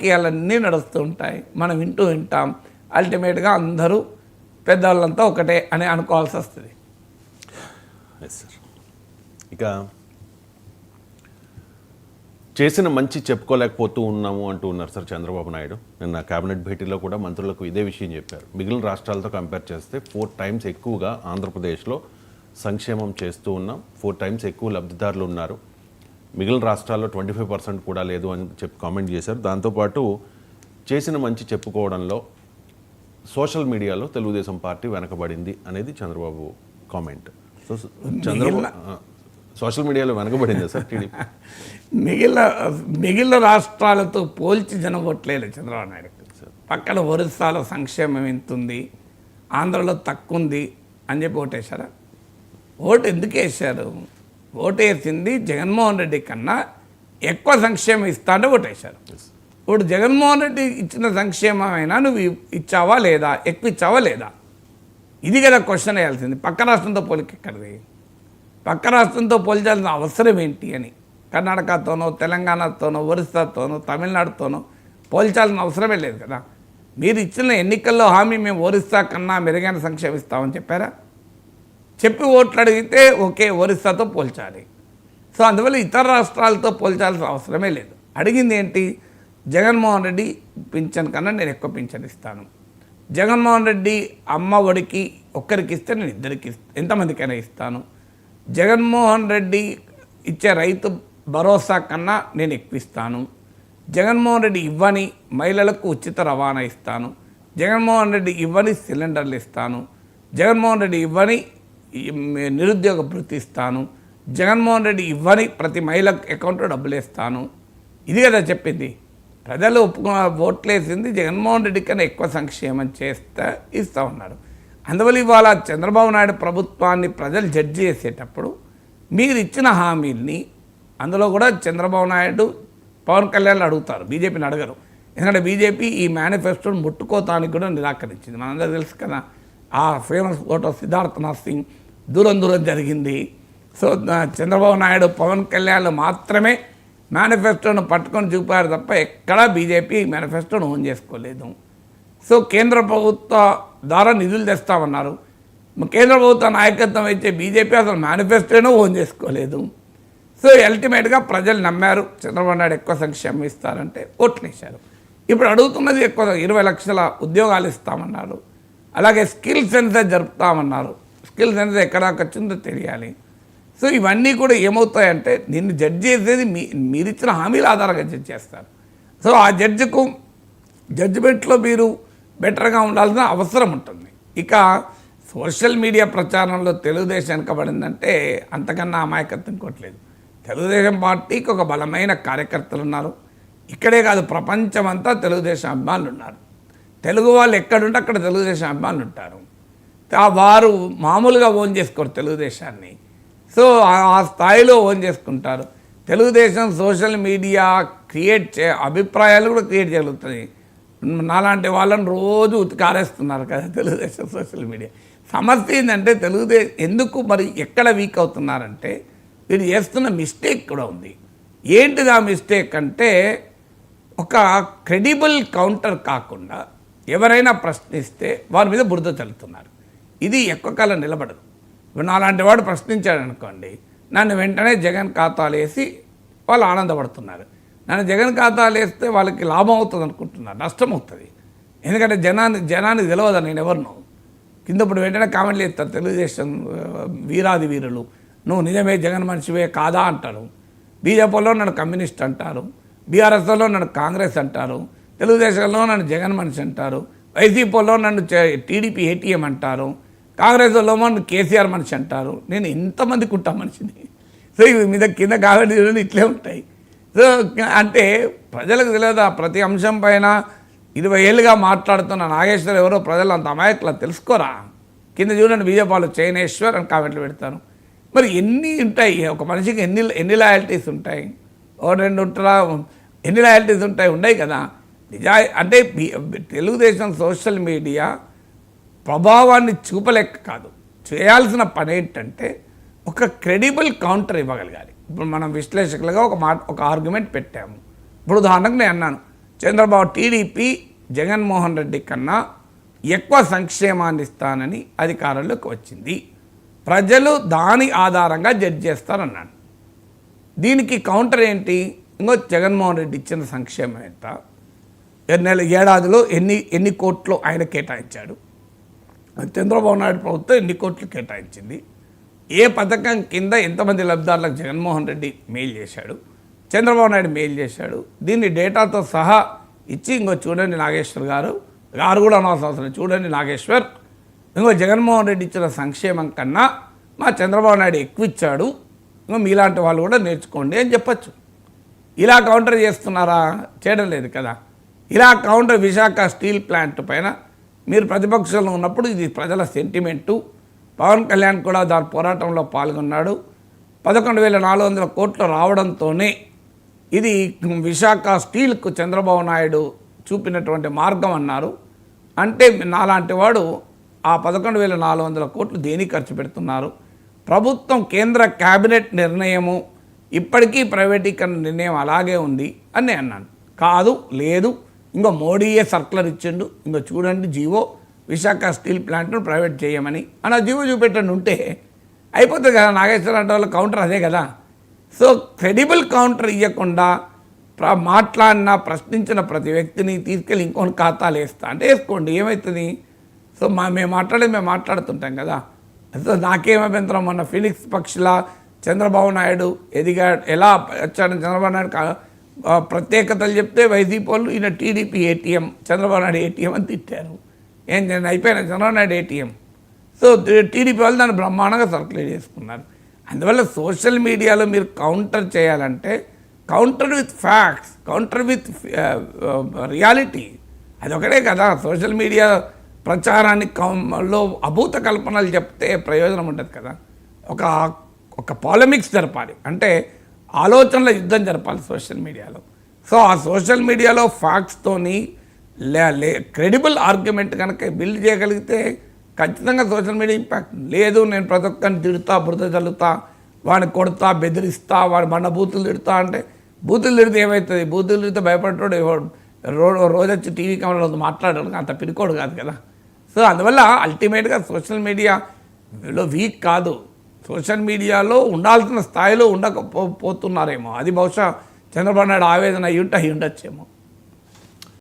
రాజకీయాలన్నీ నడుస్తూ ఉంటాయి, మనం వింటాం. అల్టిమేట్గా అందరూ పెద్దవాళ్ళంతా ఒకటే అని అనుకోవాల్సి వస్తుంది. సార్ ఇక చేసిన మంచి చెప్పుకోలేకపోతూ ఉన్నాము అంటూ ఉన్నారు సార్ చంద్రబాబు నాయుడు. నిన్న కేబినెట్ భేటీలో కూడా మంత్రులకు ఇదే విషయం చెప్పారు. మిగిలిన రాష్ట్రాలతో కంపేర్ చేస్తే 4 times ఎక్కువగా ఆంధ్రప్రదేశ్లో సంక్షేమం చేస్తూ ఉన్నాం, 4 times ఎక్కువ లబ్ధిదారులు ఉన్నారు, మిగిలిన రాష్ట్రాల్లో 25% కూడా లేదు అని చెప్పి కామెంట్ చేశారు. దాంతోపాటు చేసిన మంచి చెప్పుకోవడంలో సోషల్ మీడియాలో తెలుగుదేశం పార్టీ వెనకబడింది అనేది Chandrababu comment. So Chandrababu social మీడియాలో వెనకబడింది సార్ టీడీపీ. మిగిలిన రాష్ట్రాలతో పోల్చి జనగొట్టలేదు చంద్రబాబు నాయుడు. పక్కన ఒరిస్సాలో సంక్షేమం ఎంత ఉంది, ఆంధ్రలో తక్కువ ఉంది అని చెప్పి ఓటేశారా? ఓటు ఎందుకు వేశారు? ఓటు వేసింది జగన్మోహన్ రెడ్డి కన్నా ఎక్కువ సంక్షేమం ఇస్తా అంటే ఓటేశారు. ఇప్పుడు జగన్మోహన్ రెడ్డి ఇచ్చిన సంక్షేమం అయినా నువ్వు ఇచ్చావా లేదా, ఎక్కువ ఇచ్చావా లేదా, ఇది కదా క్వశ్చన్ వేయాల్సింది. పక్క రాష్ట్రంతో పోలిక ఎక్కడిది? పక్క రాష్ట్రంతో పోల్చాల్సిన అవసరం ఏంటి అని కర్ణాటకతోనో తెలంగాణతోనో ఒరిస్సాతోనో తమిళనాడుతోనో పోల్చాల్సిన అవసరమే లేదు కదా. మీరు ఇచ్చిన ఎన్నికల్లో హామీ మేము ఒరిస్సా కన్నా మెరుగైన సంక్షేమం ఇస్తామని చెప్పారా? చెప్పి ఓట్లు అడిగితే ఓకే ఒరిస్సాతో పోల్చాలి. సో అందువల్ల ఇతర రాష్ట్రాలతో పోల్చాల్సిన అవసరమే లేదు. అడిగింది ఏంటి? జగన్మోహన్ రెడ్డి పింఛన్ కన్నా నేను ఎక్కువ పింఛన్ ఇస్తాను, జగన్మోహన్ రెడ్డి అమ్మ ఒడికి ఒక్కరికి ఇస్తే నేను ఇద్దరికి ఎంతమందికైనా ఇస్తాను, జగన్మోహన్ రెడ్డి ఇచ్చే రైతు భరోసా కన్నా నేను ఎక్కువ ఇస్తాను, జగన్మోహన్ రెడ్డి ఇవ్వని మహిళలకు ఉచిత రవాణా ఇస్తాను, జగన్మోహన్ రెడ్డి ఇవ్వని సిలిండర్లు ఇస్తాను, జగన్మోహన్ రెడ్డి ఇవ్వని నిరుద్యోగ భృతి ఇస్తాను, జగన్మోహన్ రెడ్డి ఇవ్వని ప్రతి మహిళ అకౌంట్లో డబ్బులు ఇస్తాను. ఇది కదా చెప్పింది. ప్రజలు ఓట్లేసింది జగన్మోహన్ రెడ్డి కన్నా ఎక్కువ సంక్షేమం చేస్తే ఇస్తూ ఉన్నారు. అందువల్ల ఇవాళ చంద్రబాబు నాయుడు ప్రభుత్వాన్ని ప్రజలు జడ్జి చేసేటప్పుడు మీరు ఇచ్చిన హామీల్ని, అందులో కూడా చంద్రబాబు నాయుడు పవన్ కళ్యాణ్ అడుగుతారు, బీజేపీని అడగరు. ఎందుకంటే బీజేపీ ఈ మేనిఫెస్టోని ముట్టుకోతానికి కూడా నిరాకరించింది. మనందరూ తెలుసు కదా, ఆ ఫేమస్ ఫోటో సిద్ధార్థనాథ్ సింగ్ దూరం జరిగింది. సో చంద్రబాబు నాయుడు పవన్ కళ్యాణ్ మాత్రమే మేనిఫెస్టోను పట్టుకొని చూపారు తప్ప ఎక్కడా బీజేపీ మేనిఫెస్టోను ఓన్ చేసుకోలేదు. సో కేంద్ర ప్రభుత్వ ద్వారా నిధులు తెస్తామన్నారు, కేంద్ర ప్రభుత్వ నాయకత్వం ఇచ్చే బీజేపీ అసలు మేనిఫెస్టోను ఓన్ చేసుకోలేదు. సో అల్టిమేట్గా ప్రజలు నమ్మారు చంద్రబాబు నాయుడు ఎక్కువ సంక్షేమం ఇస్తారంటే ఓట్లు వేశారు. ఇప్పుడు అడుగుతున్నది ఎక్కువ 20 లక్షల ఉద్యోగాలు ఇస్తామన్నారు, అలాగే స్కిల్ సెన్సర్ జరుపుతామన్నారు. స్కిల్ సెన్సర్ ఎక్కడ వచ్చిందో తెలియాలి. సో ఇవన్నీ కూడా ఏమవుతాయంటే నిన్ను జడ్జ్ చేసేది మీరిచ్చిన హామీల ఆధారంగా జడ్జ్ చేస్తారు. సో ఆ జడ్జికు జడ్జిమెంట్లో మీరు బెటర్గా ఉండాల్సిన అవసరం ఉంటుంది. ఇక సోషల్ మీడియా ప్రచారంలో తెలుగుదేశం వెనకబడిందంటే అంతకన్నా అమాయకత్వం ఇంకోట్లేదు. తెలుగుదేశం పార్టీకి ఒక బలమైన కార్యకర్తలు ఉన్నారు. ఇక్కడే కాదు, ప్రపంచమంతా తెలుగుదేశం అభిమానులు ఉన్నారు. తెలుగు వాళ్ళు ఎక్కడుంటే అక్కడ తెలుగుదేశం అభిమానులు ఉంటారు. వారు మామూలుగా ఓన్ చేసుకోరు తెలుగుదేశాన్ని. సో ఆ స్థాయిలో ఓన్ చేసుకుంటారు. తెలుగుదేశం సోషల్ మీడియా అభిప్రాయాలు కూడా క్రియేట్ చేయగలుగుతుంది. నాలాంటి వాళ్ళని రోజు ఉతికారేస్తున్నారు కదా తెలుగుదేశం సోషల్ మీడియా. సమస్య ఏంటంటే తెలుగుదేశం ఎందుకు మరి ఎక్కడ వీక్ అవుతున్నారంటే వీరు చేస్తున్న మిస్టేక్ కూడా ఉంది. ఏంటిది ఆ మిస్టేక్ అంటే, ఒక క్రెడిబుల్ కౌంటర్ కాకుండా ఎవరైనా ప్రశ్నిస్తే వారి మీద బురద చల్లుతున్నారు. ఇది ఎక్కువ కాలం నిలబడదు. ఇప్పుడు నాలాంటి వాడు ప్రశ్నించాడు అనుకోండి, నన్ను వెంటనే జగన్ ఖాతాలు వేసి వాళ్ళు ఆనందపడుతున్నారు. నన్ను జగన్ ఖాతాలు వేస్తే వాళ్ళకి లాభం అవుతుంది అనుకుంటున్నారు, నష్టం అవుతుంది. ఎందుకంటే జనానికి తెలియదు నేను ఎవరినో. కింద ఇప్పుడు వెంటనే కామెంట్లు ఇస్తారు తెలుగుదేశం వీరాది వీరులు, నువ్వు నిజమే జగన్ మనిషివే కాదా అంటారు. బీజేపీలో నన్ను కమ్యూనిస్ట్ అంటారు, బీఆర్ఎస్లో నన్ను కాంగ్రెస్ అంటారు, తెలుగుదేశంలో నన్ను జగన్ మనిషి అంటారు, వైసీపీలో నన్ను టీడీపీ ఏటీఎం అంటారు, కాంగ్రెస్లో నన్ను కేసీఆర్ మనిషి అంటారు. నేను ఎంతమందికి ఉంటా మనిషిని. సో ఇవి మీద కింద కామెంట్లు ఇట్లే ఉంటాయి. సో అంటే ప్రజలకు తెలియదు. ప్రతి అంశం పైన 20 ఏళ్ళుగా మాట్లాడుతున్న నాగేశ్వర్ ఎవరో ప్రజలు అంత అమాయకులు తెలుసుకోరా? కింద చూడండి, బీజేపీలో చైనేశ్వర్ అని కామెంట్లు పెడతాను. మరి ఎన్ని ఉంటాయి? ఒక మనిషికి ఎన్ని లాయల్టీస్ ఉంటాయి? రెండు ఉంటారా? ఎన్ని లాయల్టీస్ ఉంటాయి? ఉన్నాయి కదా. అంటే తెలుగుదేశం సోషల్ మీడియా ప్రభావాన్ని చూపలేక కాదు, చేయాల్సిన పని ఏంటంటే ఒక క్రెడిబుల్ కౌంటర్ ఇవ్వగలగాలి. ఇప్పుడు మనం విశ్లేషకులుగా ఒక ఆర్గ్యుమెంట్ పెట్టాము. ఇప్పుడు ఉదాహరణకు నేను అన్నాను, చంద్రబాబు టీడీపీ జగన్మోహన్ రెడ్డి కన్నా ఎక్కువ సంక్షేమాన్ని ఇస్తానని అధికారంలోకి వచ్చింది, ప్రజలు దాని ఆధారంగా జడ్జ్ చేస్తారన్నాడు. దీనికి కౌంటర్ ఏంటి? ఇంకో జగన్మోహన్ రెడ్డి ఇచ్చిన సంక్షేమం ఎంత, ఏడాదిలో ఎన్ని కోట్లు ఆయన కేటాయించాడు, చంద్రబాబు నాయుడు ప్రభుత్వం ఎన్ని కోట్లు కేటాయించింది, ఏ పథకం కింద ఎంతమంది లబ్ధిదారులకు జగన్మోహన్ రెడ్డి మెయిల్ చేశాడు, చంద్రబాబు నాయుడు మెయిల్ చేశాడు, దీన్ని డేటాతో సహా ఇచ్చి ఇంకో చూడండి నాగేశ్వర్ గారు కూడా అనవసరం అవసరం, చూడండి నాగేశ్వర్ ఇంకో జగన్మోహన్ రెడ్డి ఇచ్చిన సంక్షేమం కన్నా మా చంద్రబాబు నాయుడు ఎక్కువ ఇచ్చాడు, ఇంకో మీలాంటి వాళ్ళు కూడా నేర్చుకోండి అని చెప్పచ్చు. ఇలా కౌంటర్ చేస్తున్నారా? చేయడం లేదు కదా. ఇలా కౌంటర్ విశాఖ స్టీల్ ప్లాంట్ పైన మీరు ప్రతిపక్షంలో ఉన్నప్పుడు ఇది ప్రజల సెంటిమెంటు, పవన్ కళ్యాణ్ కూడా దాని పోరాటంలో పాల్గొన్నాడు, 11,400 కోట్లు రావడంతోనే ఇది విశాఖ స్టీల్కు చంద్రబాబు నాయుడు చూపినటువంటి మార్గం అన్నారు. అంటే నాలాంటి వాడు ఆ 11,400 కోట్లు దేనికి ఖర్చు పెడుతున్నారు? ప్రభుత్వం కేంద్ర క్యాబినెట్ నిర్ణయము ఇప్పటికీ ప్రైవేటీకరణ నిర్ణయం అలాగే ఉంది అని నేను అన్నాను. కాదు, లేదు, ఇంకో మోడీయే సర్కులర్ ఇచ్చిండు, ఇంకో చూడండి జీవో విశాఖ స్టీల్ ప్లాంట్ను ప్రైవేట్ చేయమని అని ఆ జీవో చూపెట్టండి ఉంటే అయిపోతుంది కదా. నాగేశ్వర అంటే వాళ్ళ కౌంటర్ అదే కదా. సో క్రెడిబుల్ కౌంటర్ ఇవ్వకుండా మాట్లాడిన ప్రశ్నించిన ప్రతి వ్యక్తిని తీసుకెళ్ళి ఇంకొన్ని ఖాతాలు వేస్తా అంటే వేసుకోండి, ఏమవుతుంది? సో మేము మాట్లాడుతుంటాం కదా. సో నాకేం అభ్యంతరం? మొన్న ఫినిక్స్ పక్షిలా చంద్రబాబు నాయుడు ఎలా వచ్చాడని చంద్రబాబు నాయుడు ప్రత్యేకతలు చెప్తే వైసీపీ వాళ్ళు ఈయన TDP ATM, Chandrababu Naidu ATM అని తిట్టారు. నేను అయిపోయినా Chandrababu Naidu ATM. So TDP వాళ్ళు దాన్ని బ్రహ్మాండంగా సర్క్యులేట్ చేసుకున్నారు. అందువల్ల సోషల్ మీడియాలో మీరు కౌంటర్ చేయాలంటే counter with facts, counter with reality. అదొకటే కదా. సోషల్ మీడియా ప్రచారానికి అభూత కల్పనలు చెప్తే ప్రయోజనం ఉండదు కదా. ఒక పాలమిక్స్ జరపాలి, అంటే ఆలోచనల యుద్ధం జరపాలి సోషల్ మీడియాలో. సో ఆ సోషల్ మీడియాలో ఫ్యాక్ట్స్తోని క్రెడిబుల్ ఆర్గ్యుమెంట్ కనుక బిల్డ్ చేయగలిగితే ఖచ్చితంగా సోషల్ మీడియా ఇంపాక్ట్. లేదు నేను ప్రతి ఒక్కరిని తిడుతా, బురద చల్లుతా, వాడిని కొడతా, బెదిరిస్తా, వాడు మన బూతులు తిడుతా అంటే బూతులు తిడితే ఏమవుతుంది? బూతులు తిడితే భయపడ్డాడు రోజు వచ్చి టీవీ కెమెరాలో మాట్లాడాడు, అంత పిరికోడు కాదు కదా. సో అందువల్ల అల్టిమేట్గా సోషల్ మీడియాలో వీక్ కాదు, సోషల్ మీడియాలో ఉండాల్సిన స్థాయిలో ఉండకపోతున్నారేమో. అది బహుశా చంద్రబాబు నాయుడు ఆవేదన అయ్యి ఉండొచ్చేమో.